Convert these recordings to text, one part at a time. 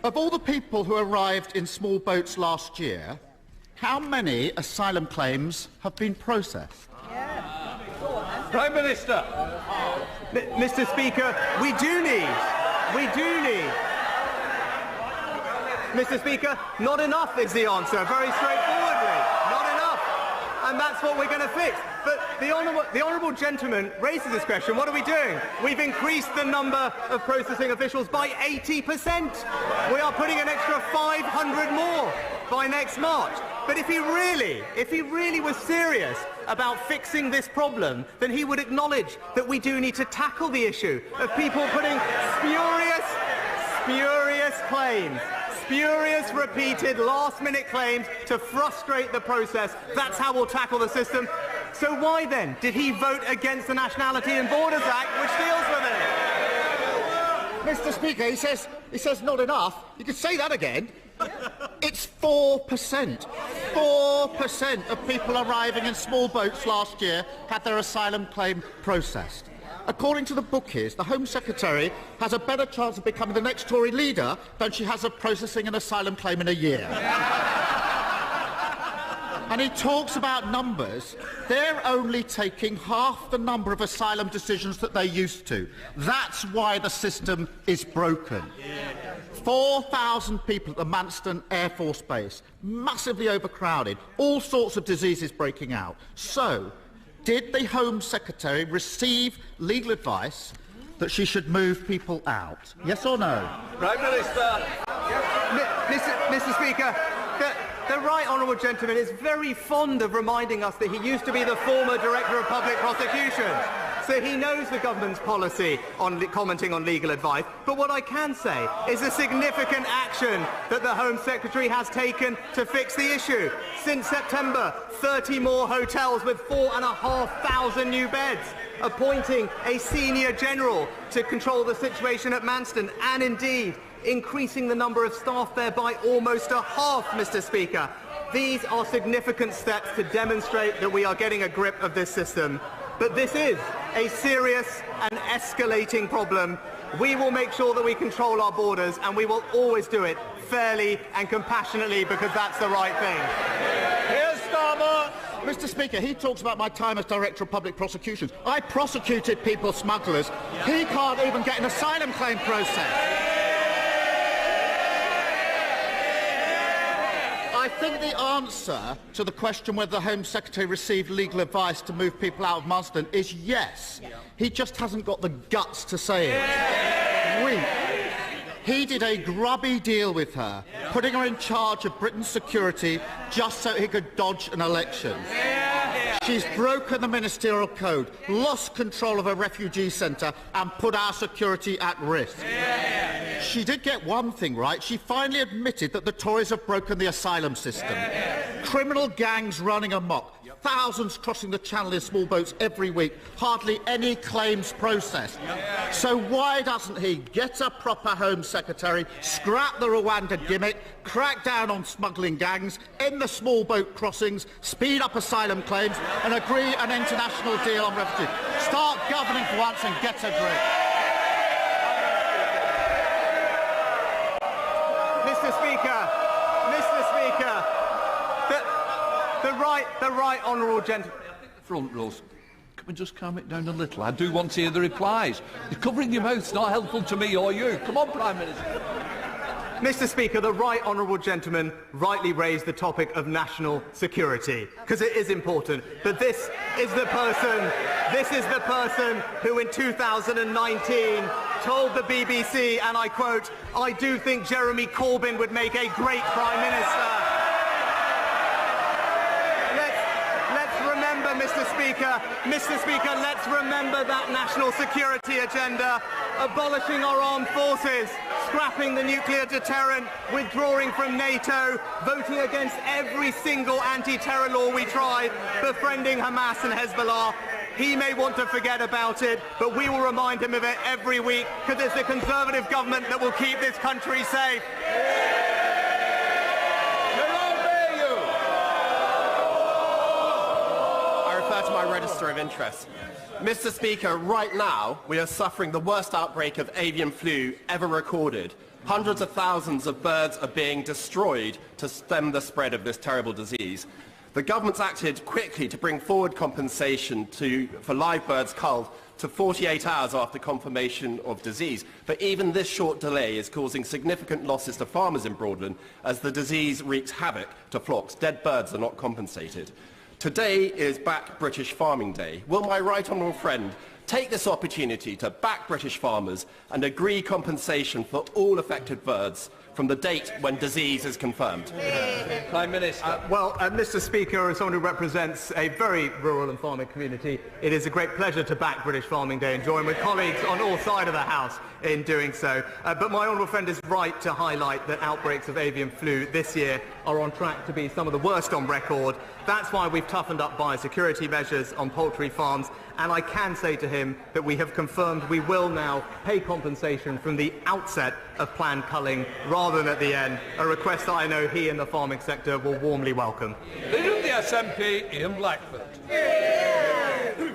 Of all the people who arrived in small boats last year, how many asylum claims have been processed? Prime Minister. Mr. Speaker, we do need. Mr. Speaker, not enough is the answer, very straightforwardly. Not enough. And that's what we're going to fix. But the honourable gentleman raises this question. What are we doing? We've increased the number of processing officials by 80%. We are putting an extra 500 more by next March. But if he really was serious about fixing this problem, then he would acknowledge that we do need to tackle the issue of people putting spurious claims, spurious, repeated, last-minute claims to frustrate the process. That's how we'll tackle the system. So why then did he vote against the Nationality and Borders Act, which deals with it? Mr. Speaker, he says not enough. You could say that again. It's 4%. 4% of people arriving in small boats last year had their asylum claim processed. According to the bookies, the Home Secretary has a better chance of becoming the next Tory leader than she has of processing an asylum claim in a year. And he talks about numbers. They're only taking half the number of asylum decisions that they used to. That's why the system is broken. 4,000 people at the Manston Air Force Base, massively overcrowded, all sorts of diseases breaking out. So, did the Home Secretary receive legal advice that she should move people out? Yes or no? Prime Minister. Mr. Speaker, the right honourable gentleman is very fond of reminding us that he used to be the former Director of Public Prosecution. So he knows the government's policy on commenting on legal advice. But what I can say is a significant action that the Home Secretary has taken to fix the issue. Since September, 30 more hotels with 4,500 new beds, appointing a senior general to control the situation at Manston, and indeed increasing the number of staff there by almost a half, Mr. Speaker. These are significant steps to demonstrate that we are getting a grip of this system. But this is a serious and escalating problem. We will make sure that we control our borders, and we will always do it fairly and compassionately, because that's the right thing. Here's Starmer. Mr. Speaker, he talks about my time as Director of Public Prosecutions. I prosecuted people smugglers. He can't even get an asylum claim processed. I think the answer to the question whether the Home Secretary received legal advice to move people out of Manston is yes. He just hasn't got the guts to say it. He did a grubby deal with her, putting her in charge of Britain's security just so he could dodge an election. She's broken the ministerial code, lost control of a refugee centre and put our security at risk. She did get one thing right. She finally admitted that the Tories have broken the asylum system. Criminal gangs running amok, thousands crossing the Channel in small boats every week, hardly any claims processed. So why doesn't he get a proper Home Secretary, scrap the Rwanda gimmick, crack down on smuggling gangs, end the small boat crossings, speed up asylum claims and agree an international deal on refugees? Start governing for once and get a grip. Mr. Speaker, the right honourable gentleman. Front rows. Can we just calm it down a little? I do want to hear the replies. You're covering your mouth's not helpful to me or you. Come on, Prime Minister. Mr. Speaker, the right honourable gentleman rightly raised the topic of national security, because it is important. But this is the person who in 2019 told the BBC, and I quote, "I do think Jeremy Corbyn would make a great Prime Minister." Mr. Speaker, let's remember that national security agenda, abolishing our armed forces, scrapping the nuclear deterrent, withdrawing from NATO, voting against every single anti-terror law we tried, befriending Hamas and Hezbollah. He may want to forget about it, but we will remind him of it every week, because it's the Conservative government that will keep this country safe. To my register of interest. Mr. Speaker, right now we are suffering the worst outbreak of avian flu ever recorded. Hundreds of thousands of birds are being destroyed to stem the spread of this terrible disease. The government's acted quickly to bring forward compensation for live birds culled to 48 hours after confirmation of disease. But even this short delay is causing significant losses to farmers in Broadland as the disease wreaks havoc to flocks. Dead birds are not compensated. Today is Back British Farming Day. Will my right honourable friend take this opportunity to back British farmers and agree compensation for all affected birds from the date when disease is confirmed? Prime Minister. Mr. Speaker, as someone who represents a very rural and farming community, it is a great pleasure to back British Farming Day and join with colleagues on all sides of the House in doing so. But my honourable friend is right to highlight that outbreaks of avian flu this year are on track to be some of the worst on record. That's why we've toughened up biosecurity measures on poultry farms, and I can say to him that we have confirmed we will now pay compensation from the outset of planned culling rather than at the end, a request that I know he and the farming sector will warmly welcome. Leader of the SNP, Ian Blackford.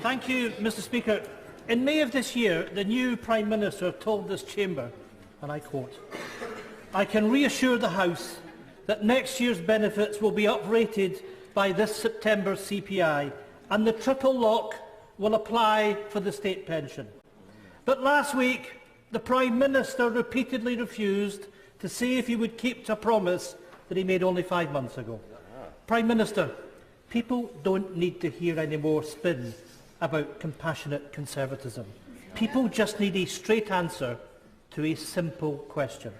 Thank you, Mr. Speaker. In May of this year, the new Prime Minister told this chamber, and I quote, "I can reassure the House that next year's benefits will be uprated by this September's CPI and the triple lock will apply for the state pension." But last week, the Prime Minister repeatedly refused to say if he would keep to a promise that he made only 5 months ago. Prime Minister, people don't need to hear any more spin about compassionate conservatism. People just need a straight answer to a simple question.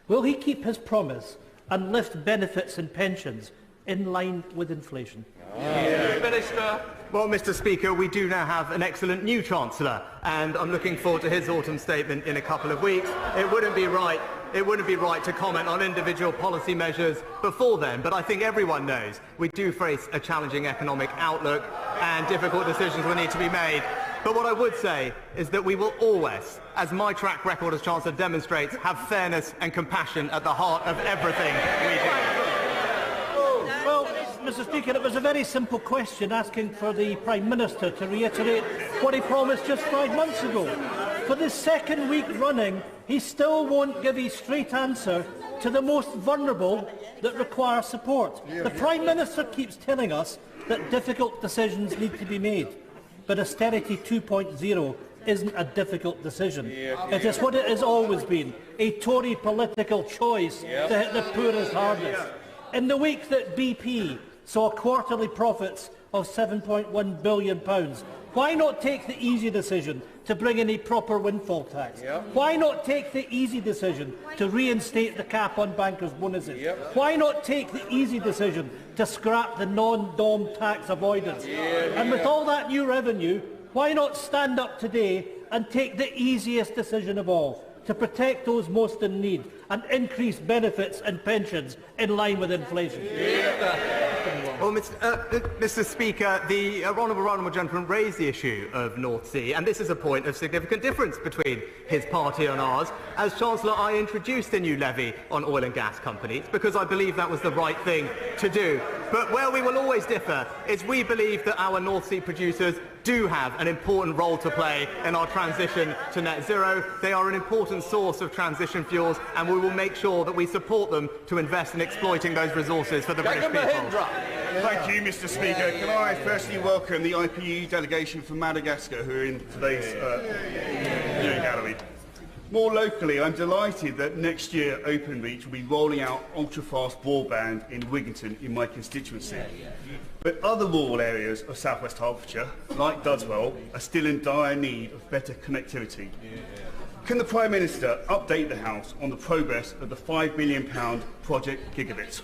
Will he keep his promise and lift benefits and pensions in line with inflation? Minister. Well, Mr. Speaker, we do now have an excellent new Chancellor, and I'm looking forward to his autumn statement in a couple of weeks. It wouldn't be right to comment on individual policy measures before then, but I think everyone knows we do face a challenging economic outlook and difficult decisions will need to be made. But what I would say is that we will always, as my track record as Chancellor demonstrates, have fairness and compassion at the heart of everything we do. Well, Mr. Speaker, it was a very simple question asking for the Prime Minister to reiterate what he promised just 5 months ago. For the second week running, he still won't give a straight answer to the most vulnerable that require support. The Prime Minister keeps telling us that difficult decisions need to be made, but austerity 2.0 isn't a difficult decision. It is what it has always been, a Tory political choice to hit the poorest hardest. In the week that BP saw quarterly profits of £7.1 billion, why not take the easy decision to bring in a proper windfall tax? Why not take the easy decision to reinstate the cap on bankers' bonuses? Why not take the easy decision to scrap the non-dom tax avoidance? And with all that new revenue, why not stand up today and take the easiest decision of all, to protect those most in need and increase benefits and pensions in line with inflation? Well, Mr. Speaker, the honourable gentleman raised the issue of North Sea, and this is a point of significant difference between his party and ours. As Chancellor, I introduced the new levy on oil and gas companies because I believe that was the right thing to do. But where we will always differ is we believe that our North Sea producers do have an important role to play in our transition to net zero. They are an important source of transition fuels, and we will make sure that we support them to invest in exploiting those resources for the British people. Thank you, Mr. Speaker. Can I firstly welcome the IPU delegation from Madagascar who are in today's viewing gallery. More locally, I'm delighted that next year Openreach will be rolling out ultra-fast broadband in Wigginton in my constituency. But other rural areas of South West Hertfordshire, like Dudswell, are still in dire need of better connectivity. Can the Prime Minister update the House on the progress of the £5 billion Project Gigabit?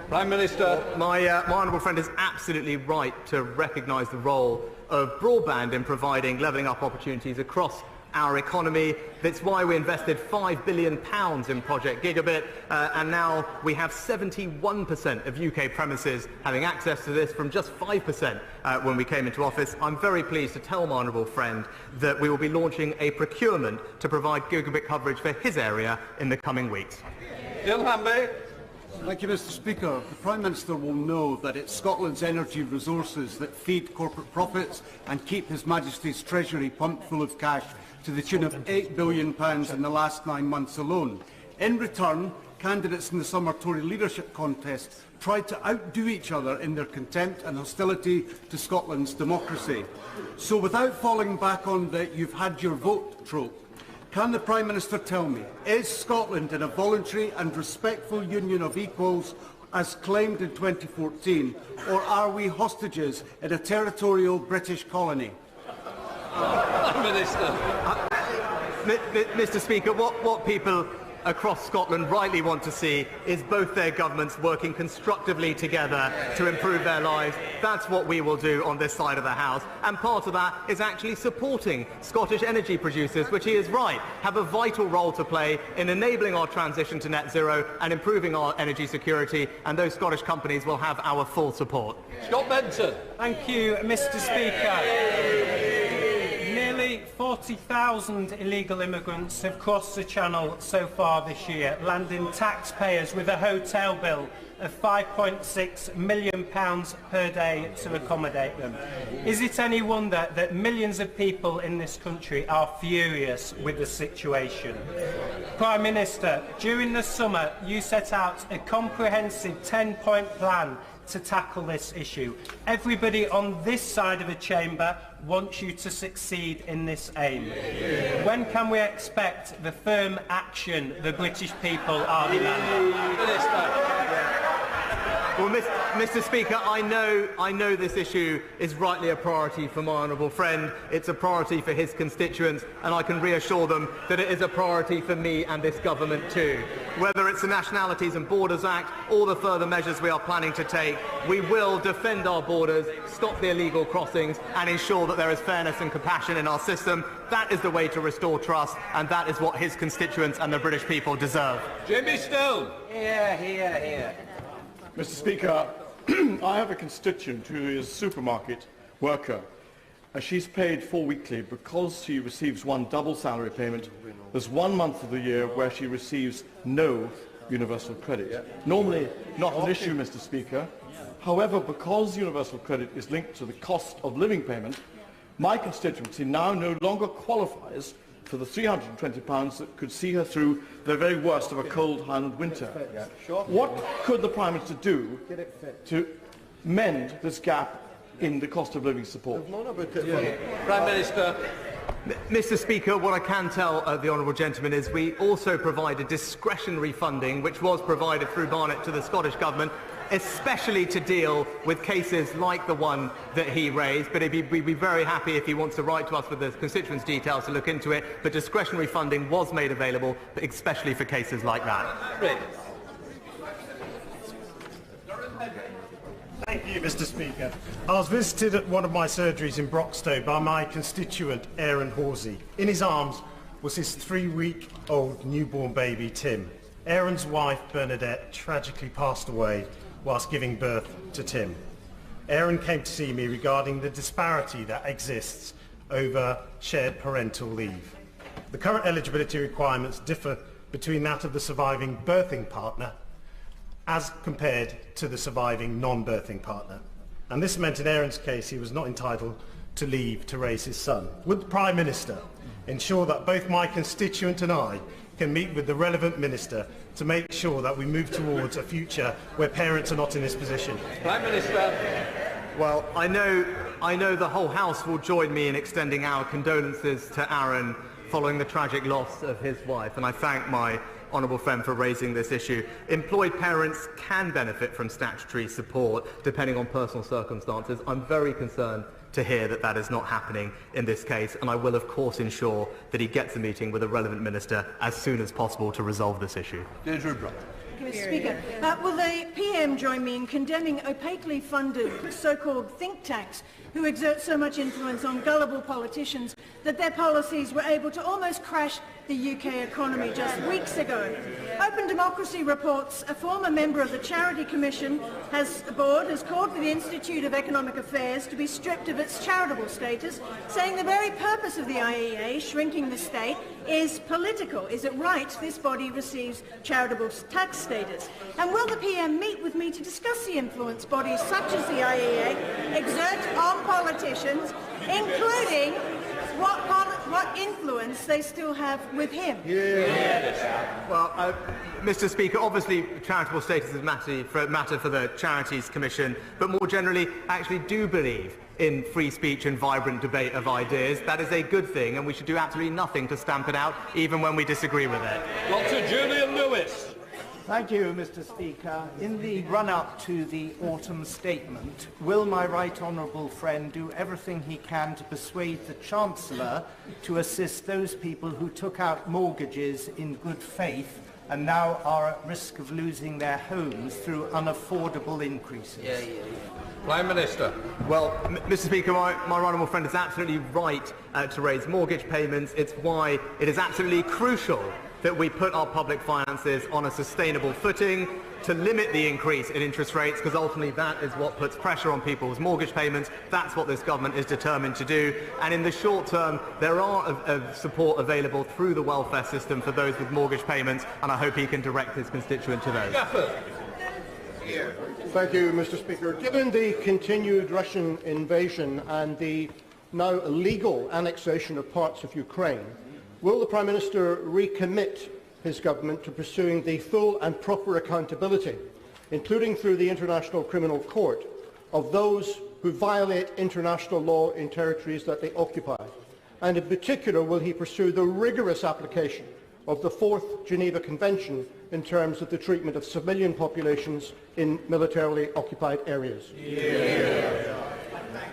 Prime Minister. My honourable friend is absolutely right to recognise the role of broadband in providing levelling up opportunities across our economy. That's why we invested £5 billion in Project Gigabit, and now we have 71% of UK premises having access to this from just 5% when we came into office. I'm very pleased to tell my honourable friend that we will be launching a procurement to provide gigabit coverage for his area in the coming weeks. Ilhambe. Thank you, Mr. Speaker. The Prime Minister will know that it's Scotland's energy resources that feed corporate profits and keep His Majesty's Treasury pumped full of cash to the tune of £8 billion in the last 9 months alone. In return, candidates in the summer Tory leadership contest tried to outdo each other in their contempt and hostility to Scotland's democracy. So without falling back on the "you've had your vote" trope, can the Prime Minister tell me, is Scotland in a voluntary and respectful union of equals as claimed in 2014, or are we hostages in a territorial British colony? Minister. Mr. Speaker, what people across Scotland rightly want to see is both their governments working constructively together to improve their lives. That's what we will do on this side of the House. And part of that is actually supporting Scottish energy producers, which, he is right, have a vital role to play in enabling our transition to net zero and improving our energy security, and those Scottish companies will have our full support. Scott Benton. Thank you, Mr. Speaker. Nearly 40,000 illegal immigrants have crossed the Channel so far this year, landing taxpayers with a hotel bill of £5.6 million per day to accommodate them. Is it any wonder that millions of people in this country are furious with the situation? Prime Minister, during the summer you set out a comprehensive 10-point plan to tackle this issue. Everybody on this side of the chamber wants you to succeed in this aim. When can we expect the firm action the British people are demanding? Well, Mr. Speaker, I know this issue is rightly a priority for my honourable friend. It's a priority for his constituents, and I can reassure them that it is a priority for me and this government too. Whether it's the Nationalities and Borders Act or the further measures we are planning to take, we will defend our borders, stop the illegal crossings, and ensure that there is fairness and compassion in our system. That is the way to restore trust, and that is what his constituents and the British people deserve. Jimmy Still. Here. Mr. Speaker, I have a constituent who is a supermarket worker. She's paid full weekly because she receives one double salary payment. There's 1 month of the year where she receives no universal credit. Normally not an issue, Mr. Speaker. However, because universal credit is linked to the cost of living payment, my constituency now no longer qualifies for the £320 that could see her through the very worst of a cold Highland winter. What could the Prime Minister do to mend this gap in the cost of living support? Prime Minister. Mr. Speaker, what I can tell the honourable gentleman is we also provided discretionary funding, which was provided through Barnett to the Scottish Government, especially to deal with cases like the one that he raised. But we'd be very happy if he wants to write to us with the constituents' details to look into it. But discretionary funding was made available, especially for cases like that. Thank you, Mr. Speaker. I was visited at one of my surgeries in Broxtowe by my constituent, Aaron Horsey. In his arms was his 3-week-old newborn baby, Tim. Aaron's wife, Bernadette, tragically passed away whilst giving birth to Tim. Aaron came to see me regarding the disparity that exists over shared parental leave. The current eligibility requirements differ between that of the surviving birthing partner as compared to the surviving non-birthing partner. And this meant in Aaron's case he was not entitled to leave to raise his son. Would the Prime Minister ensure that both my constituent and I can meet with the relevant minister to make sure that we move towards a future where parents are not in this position? Prime Minister. Well, I know the whole House will join me in extending our condolences to Aaron following the tragic loss of his wife, and I thank my honourable friend for raising this issue. Employed parents can benefit from statutory support depending on personal circumstances. I'm very concerned to hear that that is not happening in this case, and I will of course ensure that he gets a meeting with a relevant minister as soon as possible to resolve this issue. Deirdre Brock. Mr. Speaker, will the PM join me in condemning opaquely funded so-called think tanks who exert so much influence on gullible politicians that their policies were able to almost crash the UK economy just weeks ago. Open Democracy reports a former member of the Charity Commission board has called for the Institute of Economic Affairs to be stripped of its charitable status, saying the very purpose of the IEA, shrinking the state, is political. Is it right this body receives charitable tax status? And will the PM meet with me to discuss the influence bodies such as the IEA exert on politicians, including what influence they still have with him? Well, Mr. Speaker, obviously charitable status is a matter for the Charities Commission, but more generally, I actually do believe in free speech and vibrant debate of ideas. That is a good thing, and we should do absolutely nothing to stamp it out, even when we disagree with it. Dr. Julian Lewis. Thank you, Mr. Speaker. In the run-up to the autumn statement, will my right honourable friend do everything he can to persuade the Chancellor to assist those people who took out mortgages in good faith and now are at risk of losing their homes through unaffordable increases? Prime Minister. Well, Mr. Speaker, my honourable friend is absolutely right to raise mortgage payments. It's why it is absolutely crucial that we put our public finances on a sustainable footing to limit the increase in interest rates, because ultimately that is what puts pressure on people's mortgage payments. That's what this government is determined to do. And in the short term, there are support available through the welfare system for those with mortgage payments, and I hope he can direct his constituent to those. Thank you, Mr. Speaker. Given the continued Russian invasion and the now illegal annexation of parts of Ukraine, will the Prime Minister recommit his government to pursuing the full and proper accountability, including through the International Criminal Court, of those who violate international law in territories that they occupy? And in particular, will he pursue the rigorous application of the 4th Geneva Convention in terms of the treatment of civilian populations in militarily occupied areas?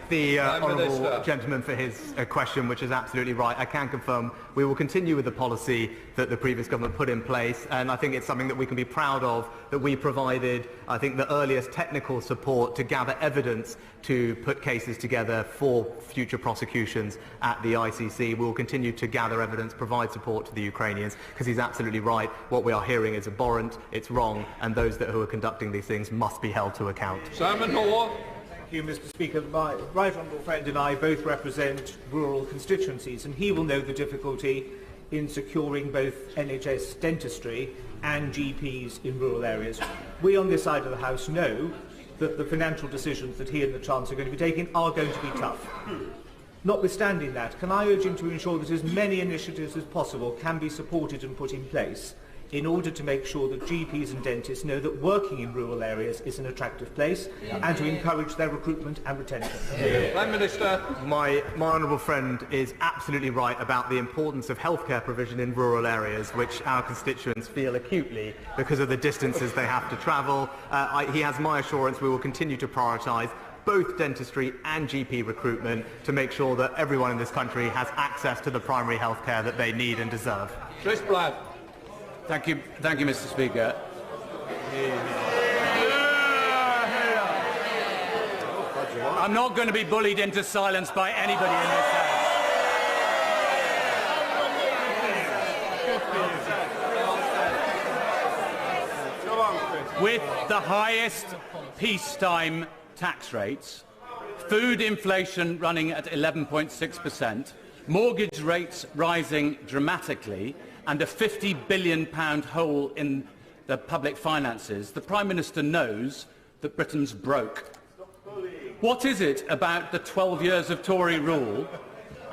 The honourable gentleman for his question, which is absolutely right. I can confirm we will continue with the policy that the previous government put in place, and I think it's something that we can be proud of, that we provided, I think, the earliest technical support to gather evidence to put cases together for future prosecutions at the ICC. We will continue to gather evidence, provide support to the Ukrainians, because he's absolutely right. What we are hearing is abhorrent, it's wrong, and those who are conducting these things must be held to account. Simon Hall. Thank you, Mr. Speaker. My right honourable friend and I both represent rural constituencies, and he will know the difficulty in securing both NHS dentistry and GPs in rural areas. We on this side of the House know that the financial decisions that he and the Chancellor are going to be taking are going to be tough. Notwithstanding that, can I urge him to ensure that as many initiatives as possible can be supported and put in place in order to make sure that GPs and dentists know that working in rural areas is an attractive place, and to encourage their recruitment and retention? Prime Minister. My honourable friend is absolutely right about the importance of healthcare provision in rural areas, which our constituents feel acutely because of the distances they have to travel. He has my assurance we will continue to prioritise both dentistry and GP recruitment to make sure that everyone in this country has access to the primary health care that they need and deserve. Chris Black. Thank you, Mr. Speaker. I'm not going to be bullied into silence by anybody in this House. With the highest peacetime tax rates, food inflation running at 11.6%, mortgage rates rising dramatically, and a £50 billion hole in the public finances, the Prime Minister knows that Britain's broke. What is it about the 12 years of Tory rule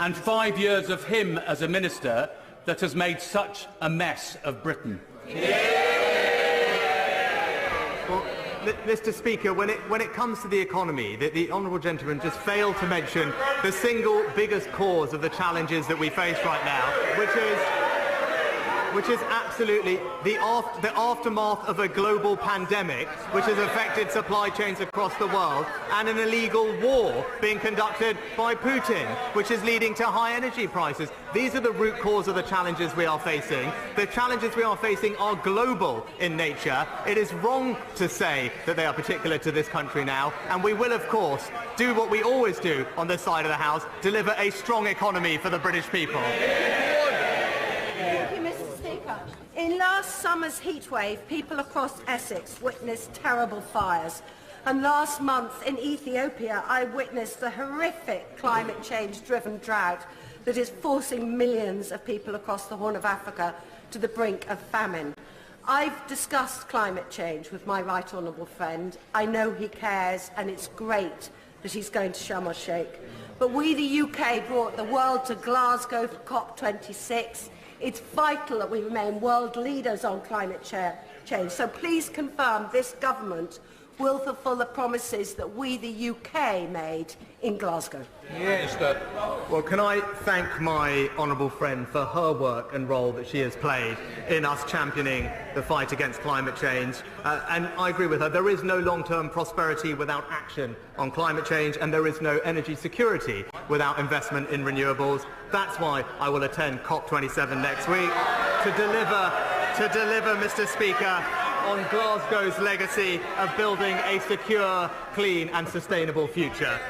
and 5 years of him as a minister that has made such a mess of Britain? Well, Mr. Speaker, when it comes to the economy, the honourable gentleman just failed to mention the single biggest cause of the challenges that we face right now, which is absolutely the aftermath of a global pandemic which has affected supply chains across the world, and an illegal war being conducted by Putin, which is leading to high energy prices. These are the root cause of the challenges we are facing. The challenges we are facing are global in nature. It is wrong to say that they are particular to this country now, and we will, of course, do what we always do on this side of the House, deliver a strong economy for the British people. summer's heatwave, people across Essex witnessed terrible fires. And last month in Ethiopia, I witnessed the horrific climate change-driven drought that is forcing millions of people across the Horn of Africa to the brink of famine. I've discussed climate change with my right honourable friend. I know he cares, and it's great that he's going to Sharm el-Sheikh. But we, the UK, brought the world to Glasgow for COP26. It's vital that we remain world leaders on climate change. So please confirm this government will fulfil the promises that we, the UK, made in Glasgow. Yes. Well, can I thank my honourable friend for her work and role that she has played in us championing the fight against climate change. And I agree with her. There is no long-term prosperity without action on climate change, and there is no energy security without investment in renewables. That's why I will attend COP27 next week to deliver, Mr. Speaker, on Glasgow's legacy of building a secure, clean and sustainable future.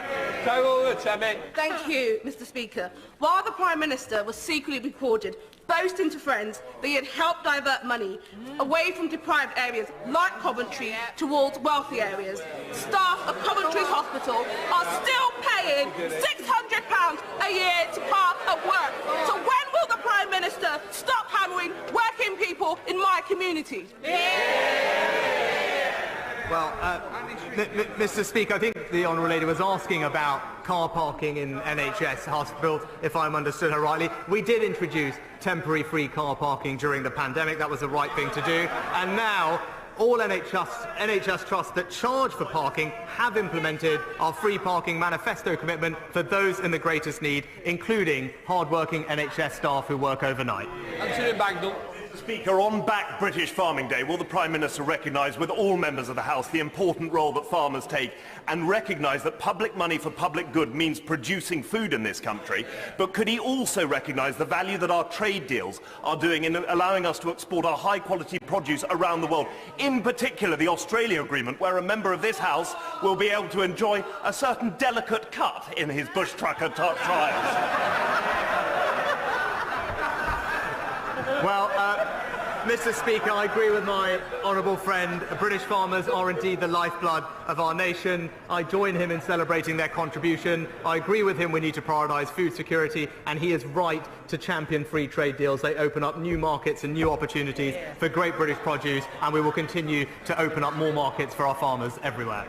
Thank you, Mr. Speaker. While the Prime Minister was secretly recorded boasting to friends that he had helped divert money away from deprived areas like Coventry towards wealthy areas, staff of Coventry Hospital are still paying £600 a year to park at work. So when will the Prime Minister stop hammering working people in my community? Well, Mr. Speaker, I think the Honourable Lady was asking about car parking in NHS hospitals, if I'm understood her rightly. We did introduce temporary free car parking during the pandemic. That was the right thing to do. And now all NHS trusts that charge for parking have implemented our free parking manifesto commitment for those in the greatest need, including hard-working NHS staff who work overnight. Speaker, on Back British Farming Day, will the Prime Minister recognise with all members of the House the important role that farmers take and recognise that public money for public good means producing food in this country? But could he also recognise the value that our trade deals are doing in allowing us to export our high-quality produce around the world, in particular the Australia Agreement, where a member of this House will be able to enjoy a certain delicate cut in his bush trucker trials? Well, Mr. Speaker, I agree with my honourable friend. British farmers are indeed the lifeblood of our nation. I join him in celebrating their contribution. I agree with him we need to prioritise food security, and he is right to champion free trade deals. They open up new markets and new opportunities for great British produce, and we will continue to open up more markets for our farmers everywhere.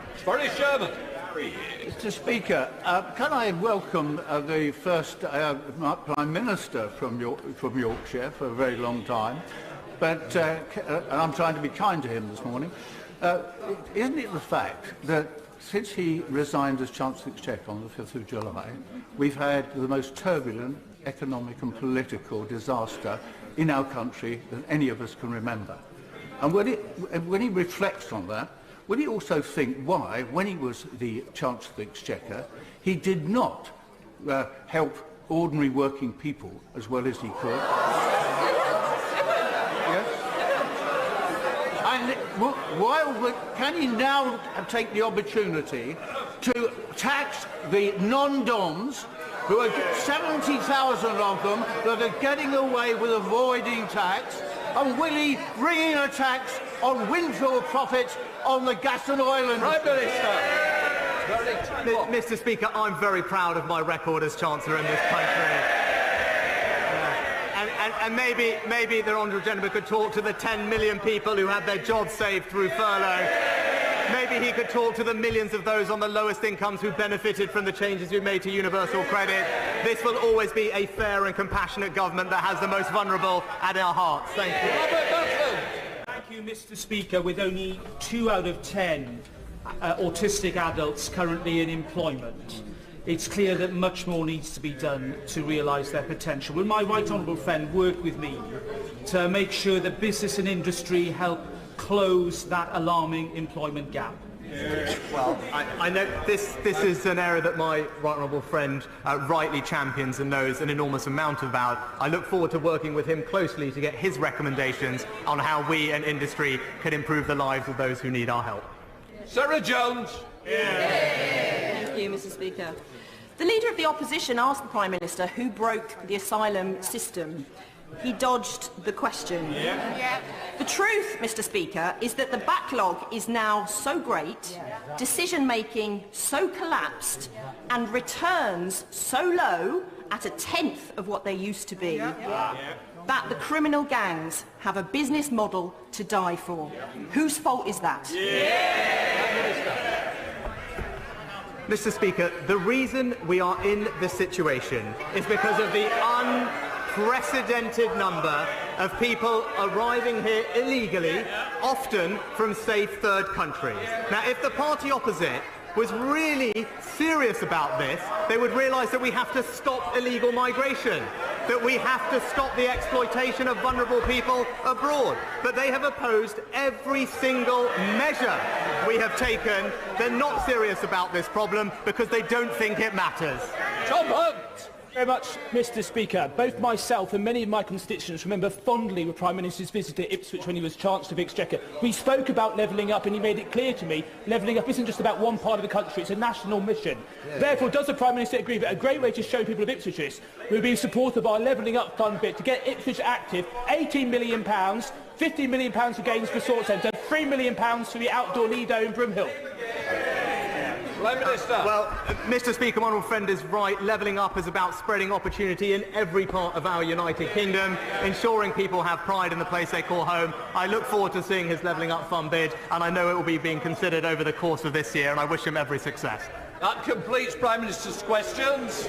Mr. Speaker, can I welcome the first Prime Minister from Yorkshire for a very long time, but and I'm trying to be kind to him this morning. Isn't it the fact that since he resigned as Chancellor of the Exchequer on the 5th of July, we've had the most turbulent economic and political disaster in our country than any of us can remember? And when he reflects on that, will he also think why, when he was the Chancellor of the Exchequer, he did not help ordinary working people as well as he could? Yes? And can he now take the opportunity to tax the non-DOMs, who are 70,000 of them, that are getting away with avoiding tax? And will he bring in a tax on windfall profits on the gas and oil industry? Mr. Speaker, I'm very proud of my record as Chancellor in this country. And maybe the honourable gentleman could talk to the 10 million people who had their jobs saved through furlough. Maybe he could talk to the millions of those on the lowest incomes who benefited from the changes we've made to universal credit. This will always be a fair and compassionate government that has the most vulnerable at our hearts. Thank you. Thank you, Mr. Speaker. With only 2 out of 10 autistic adults currently in employment, it's clear that much more needs to be done to realise their potential. Will my right honourable friend work with me to make sure that business and industry help close that alarming employment gap? Well, I know this is an area that my right honourable friend rightly champions and knows an enormous amount about. I look forward to working with him closely to get his recommendations on how we and industry can improve the lives of those who need our help. Sarah Jones. Thank you, Mr. Speaker. The Leader of the Opposition asked the Prime Minister who broke the asylum system. He dodged the question. The truth, Mr. Speaker, is that the backlog is now so great, decision-making so collapsed, and returns so low, at a tenth of what they used to be, that the criminal gangs have a business model to die for. Whose fault is that? Mr. Speaker, the reason we are in this situation is because of the unprecedented number of people arriving here illegally, often from safe third countries. Now, if the party opposite was really serious about this, they would realise that we have to stop illegal migration, that we have to stop the exploitation of vulnerable people abroad. But they have opposed every single measure we have taken. They're not serious about this problem because they don't think it matters. John Hunt! Very much, Mr. Speaker. Both myself and many of my constituents remember fondly the Prime Minister's visit to Ipswich when he was Chancellor of Exchequer. We spoke about levelling up and he made it clear to me levelling up isn't just about one part of the country, it's a national mission. Therefore, does the Prime Minister agree that a great way to show people of Ipswich this would be in support of our levelling up fund bit to get Ipswich active, £18 million, £15 million for Gaines Resort Centre, £3 million for the outdoor Lido in Broomhill? Well, Mr. Speaker, my honourable friend is right. Levelling up is about spreading opportunity in every part of our United Kingdom, ensuring people have pride in the place they call home. I look forward to seeing his Levelling Up Fund bid, and I know it will be being considered over the course of this year, and I wish him every success. That completes Prime Minister's questions.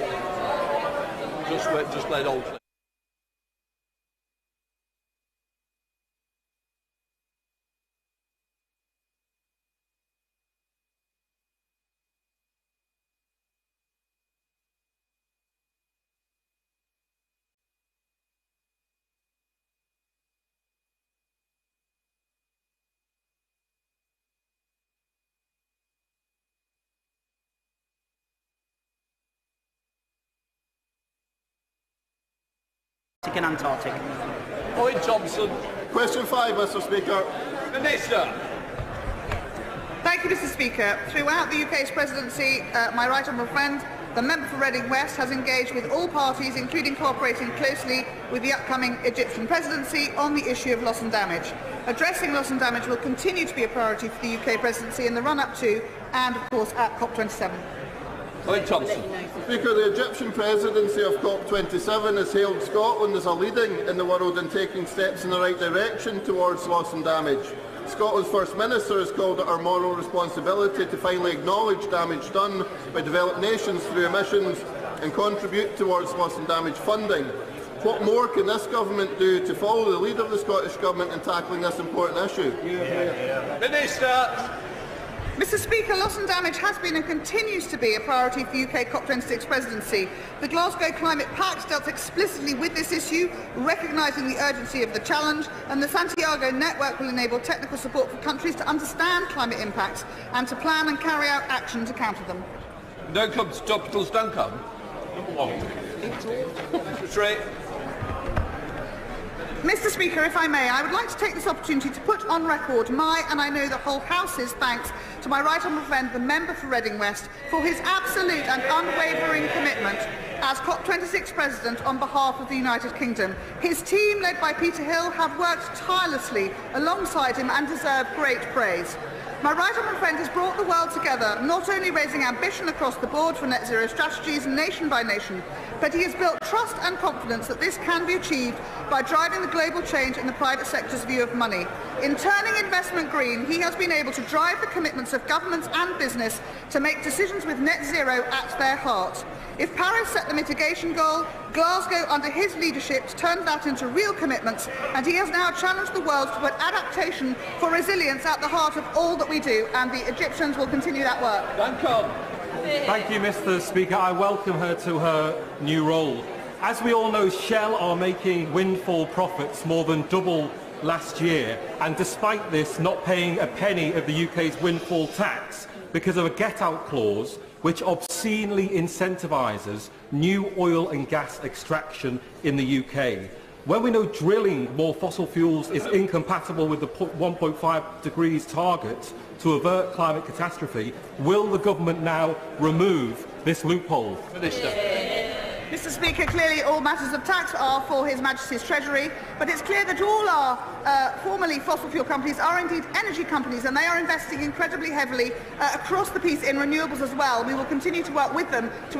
Just let all. In Antarctic. Lloyd Johnson. Question 5, Mr. Speaker. Minister. Thank you, Mr. Speaker. Throughout the UK's presidency, my right honourable friend, the member for Reading West, has engaged with all parties, including cooperating closely with the upcoming Egyptian presidency on the issue of loss and damage. Addressing loss and damage will continue to be a priority for the UK presidency in the run-up to and, of course, at COP27. Lloyd Johnson. Speaker, the Egyptian presidency of COP27 has hailed Scotland as a leading in the world in taking steps in the right direction towards loss and damage. Scotland's First Minister has called it our moral responsibility to finally acknowledge damage done by developed nations through emissions and contribute towards loss and damage funding. What more can this government do to follow the lead of the Scottish Government in tackling this important issue? Minister. Mr. Speaker, loss and damage has been and continues to be a priority for the UK COP26 presidency. The Glasgow Climate Pact dealt explicitly with this issue, recognising the urgency of the challenge, and the Santiago Network will enable technical support for countries to understand climate impacts and to plan and carry out action to counter them. Don't come to topicals, don't come. Secretary. Mr. Speaker, if I may, I would like to take this opportunity to put on record my, and I know the whole House's, thanks to my right honourable friend, the member for Reading West, for his absolute and unwavering commitment as COP26 President on behalf of the United Kingdom. His team, led by Peter Hill, have worked tirelessly alongside him and deserve great praise. My right honourable friend has brought the world together, not only raising ambition across the board for net zero strategies nation by nation, but he has built trust and confidence that this can be achieved by driving the global change in the private sector's view of money. In turning investment green, he has been able to drive the commitments of governments and business to make decisions with net zero at their heart. If Paris set the mitigation goal, Glasgow, under his leadership, turned that into real commitments, and he has now challenged the world to put adaptation for resilience at the heart of all that we do, and the Egyptians will continue that work. Thank you, Mr. Speaker. I welcome her to her new role. As we all know, Shell are making windfall profits more than double last year, and despite this, not paying a penny of the UK's windfall tax because of a get-out clause which obscenely incentivises new oil and gas extraction in the UK. When we know drilling more fossil fuels is incompatible with the 1.5 degrees target to avert climate catastrophe, will the government now remove this loophole? Minister. Mr Speaker, clearly all matters of tax are for His Majesty's Treasury, but it's clear that all our formerly fossil fuel companies are indeed energy companies, and they are investing incredibly heavily across the piece in renewables as well. We will continue to work with them to